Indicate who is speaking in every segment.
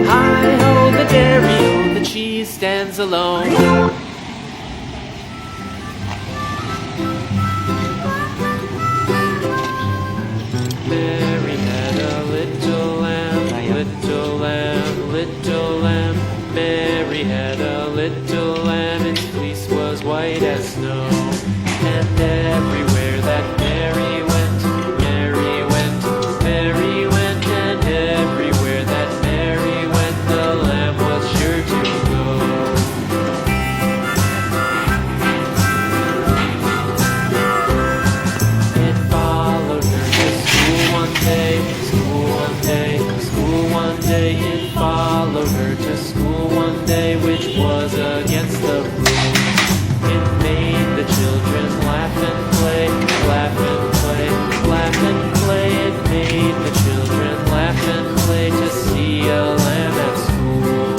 Speaker 1: Hi-ho, the dairy-o, the cheese stands alone. Mary had a little lamb, little lamb, little lamb. Mary had a little lamb, its fleece was white as snow. And everywhere that Mary went, Mary went, Mary went. And everywhere that Mary went, the lamb was sure to go. It followed her to school one day, school one day, school one day. It followed her to school one day, which was against the rules. It made the children laugh and play, laugh and play, laugh and play. It made the children laugh and play to see a lamb at school.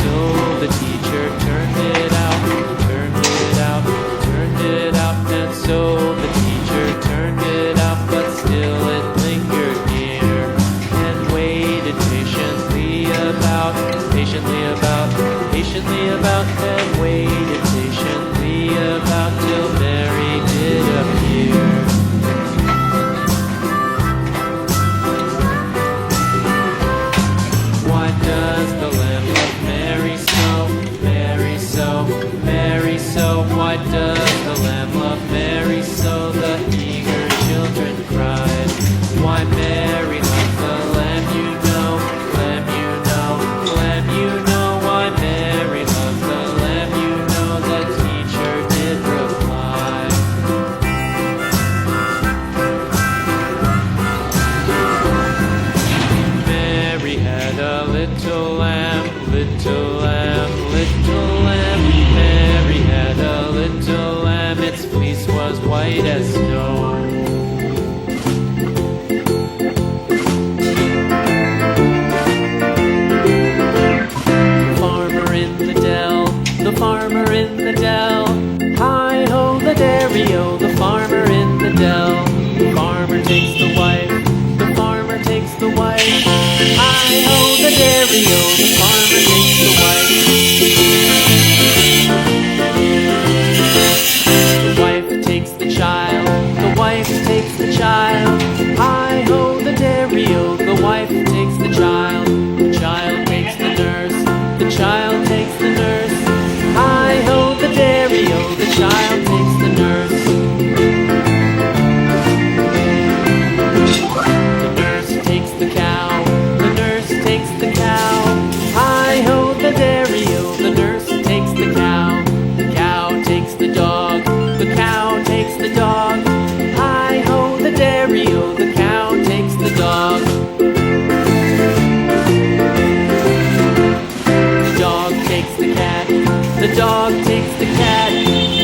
Speaker 1: So the teacher turned it out, turned it out, turned it out. And so the teacher turned it out, but still it lingered near and waited patiently about, patiently about, patiently about, and waited patiently about till Mary did appear. Why does the lamb love Mary so, Mary so, Mary so? Why does the lamb love Mary so? The eager children cried. Why Mary loves the lamb, you know, lamb, you know, lamb, you know. Why Mary loves the lamb, you know, the teacher did reply. Mary had a little lamb, little lamb, little lamb. Mary had a little lamb, its fleece was white as snow. The farmer in the dell, hi-ho, the dairy-o, the farmer in the dell. The farmer takes the wife, the farmer takes the wife, hi-ho, the dairy-o, the farmer takes the wife. The wife takes the child, the wife takes the child, hi-ho, the dairy-o, the wife takes the child. The child takes the nurse, the child takes the nurse. Hi-ho, the dairy-o, the child takes the nurse. The nurse takes the cow, the nurse takes the cow. Hi-ho, the dairy-o, the nurse takes the cow. The cow takes the dog, the cow takes the dog. Hi-ho, the dairy-o, the cow takes the dog. The dog takes the cat, the dog takes the cat.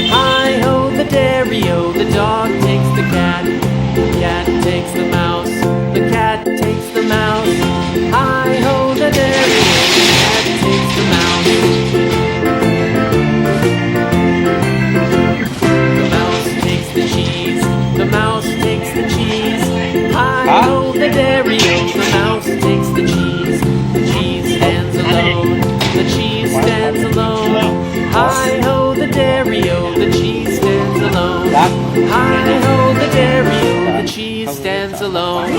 Speaker 1: Hi-ho, the dairy-o, the dog takes the cat. The cat takes the mouse, the cat takes the mouse. Hi-ho, the dairy-o, the cat takes the mouse. The mouse takes the cheese, the mouse takes the cheese. Hi-ho, the dairy-o, the mouse takes the cheese. The cheese stands alone, the cheese stands alone. Hi-ho, the dairy-o, the cheese stands alone. Hi-ho, the dairy-o, the cheese stands alone.